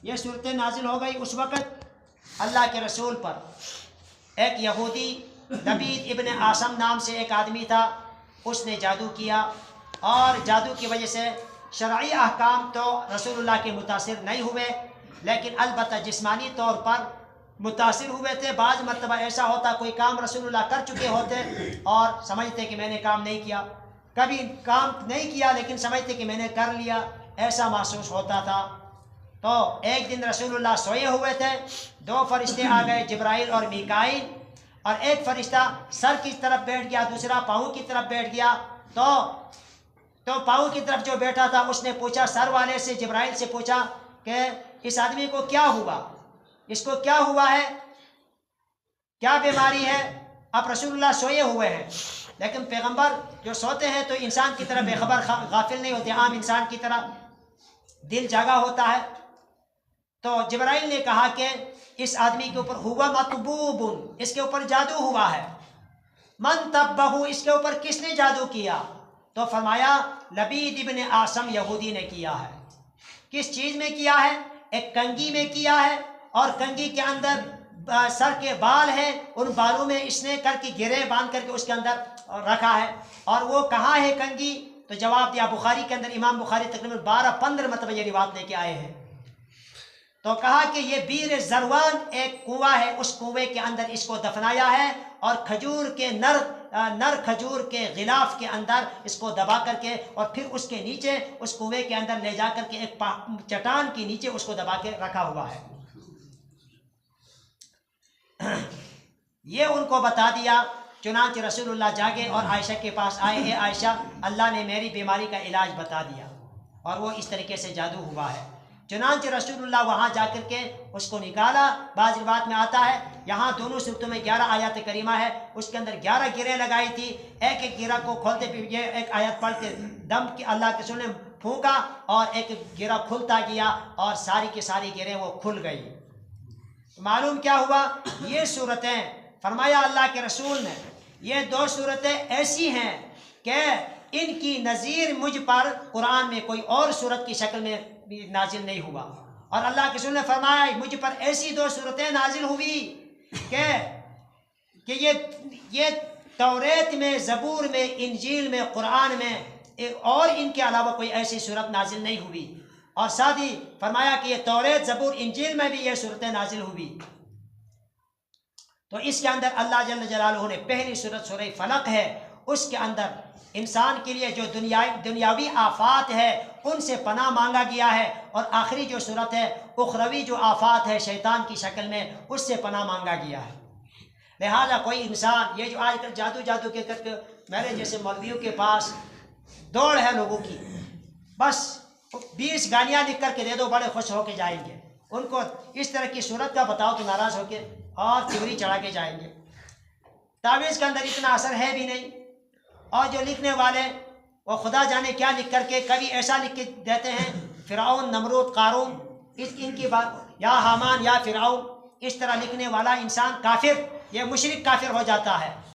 یہ صورتیں نازل ہو گئی اس وقت اللہ کے رسول پر۔ ایک یہودی لبید ابن عاصم نام سے ایک آدمی تھا، اس نے جادو کیا، اور جادو کی وجہ سے شرعی احکام تو رسول اللہ کے متاثر نہیں ہوئے، لیکن البتہ جسمانی طور پر متاثر ہوئے تھے۔ بعض مرتبہ ایسا ہوتا کوئی کام رسول اللہ کر چکے ہوتے اور سمجھتے کہ میں نے کام نہیں کیا، کبھی کام نہیں کیا لیکن سمجھتے کہ میں نے کر لیا، ایسا محسوس ہوتا تھا۔ تو ایک دن رسول اللہ سوئے ہوئے تھے، دو فرشتے آ گئے، جبرائیل اور میکائیل، اور ایک فرشتہ سر کی طرف بیٹھ گیا، دوسرا پاؤں کی طرف بیٹھ گیا۔ تو پاؤں کی طرف جو بیٹھا تھا اس نے پوچھا سر والے سے، جبرائیل سے پوچھا کہ اس آدمی کو کیا ہوا، اس کو کیا ہوا ہے، کیا بیماری ہے؟ اب رسول اللہ سوئے ہوئے ہیں، لیکن پیغمبر جو سوتے ہیں تو انسان کی طرح بے خبر غافل نہیں ہوتے، عام انسان کی طرح دل جاگا ہوتا ہے۔ تو جبرائیل نے کہا کہ اس آدمی کے اوپر ہوا مطبوب، اس کے اوپر جادو ہوا ہے۔ من طبہ، اس کے اوپر کس نے جادو کیا؟ تو فرمایا لبید ابن عاصم یہودی نے کیا ہے۔ کس چیز میں کیا ہے؟ ایک کنگھی میں کیا ہے، اور کنگھی کے اندر سر کے بال ہیں، ان بالوں میں اس نے کر کے گرے باندھ کر کے اس کے اندر رکھا ہے۔ اور وہ کہاں ہے کنگھی؟ تو جواب دیا بخاری کے اندر، امام بخاری تقریباً 12-15 مرتبہ یہ روایت لے کے آئے ہیں۔ تو کہا کہ یہ بیر زروان ایک کنواں ہے، اس کنویں کے اندر اس کو دفنایا ہے، اور کھجور کے نر کھجور کے غلاف کے اندر اس کو دبا کر کے، اور پھر اس کے نیچے اس کنویں کے اندر لے جا کر کے ایک چٹان کے نیچے اس کو دبا کے رکھا ہوا ہے۔ یہ ان کو بتا دیا۔ چنانچہ رسول اللہ جاگے اور عائشہ کے پاس آئے، اے عائشہ اللہ نے میری بیماری کا علاج بتا دیا، اور وہ اس طریقے سے جادو ہوا ہے۔ چنانچہ رسول اللہ وہاں جا کر کے اس کو نکالا۔ بعض روایت میں آتا ہے یہاں دونوں صورتوں میں 11 آیات کریمہ ہے، اس کے اندر 11 گریں لگائی تھی، ایک ایک گرہ کو کھولتے پھر یہ ایک آیت پڑھ کے دم کی اللہ کے رسول نے پھونکا، اور ایک گرہ کھلتا گیا، اور ساری کی ساری گریں وہ کھل گئی۔ معلوم کیا ہوا؟ یہ صورتیں فرمایا اللہ کے رسول نے، یہ دو صورتیں ایسی ہیں کہ ان کی نظیر مجھ پر قرآن میں کوئی اور صورت کی شکل میں نازل نہیں ہوا۔ اور اللہ کے رسول نے فرمایا مجھ پر ایسی دو صورتیں نازل ہوئی کہ یہ توریت میں، زبور میں، انجیل میں، قرآن میں، اور ان کے علاوہ کوئی ایسی صورت نازل نہیں ہوئی۔ اور ساتھ ہی فرمایا کہ یہ توریت، زبور، انجیل میں بھی یہ صورتیں نازل ہوئی۔ تو اس کے اندر اللہ جل جلالہ نے پہلی صورت سورہ فلق ہے، اس کے اندر انسان کے لیے جو دنیاوی آفات ہے ان سے پناہ مانگا گیا ہے، اور آخری جو صورت ہے اخروی جو آفات ہے شیطان کی شکل میں، اس سے پناہ مانگا گیا ہے۔ لہذا کوئی انسان یہ جو آج کل جادو کے کر کے میرے جیسے مولویوں کے پاس دوڑ ہے لوگوں کی، بس 20 گالیاں لکھ کر کے دے دو، بڑے خوش ہو کے جائیں گے۔ ان کو اس طرح کی صورت کا بتاؤ تو ناراض ہو کے اور چغری چڑھا کے جائیں گے۔ تعویذ کے اندر اتنا اثر ہے بھی نہیں، اور جو لکھنے والے وہ خدا جانے کیا لکھ کر کے، کبھی ایسا لکھ کے دیتے ہیں فرعون، نمرود، قارون، ان کی بات، یا حامان یا فرعون، اس طرح لکھنے والا انسان کافر، یہ مشرک کافر ہو جاتا ہے۔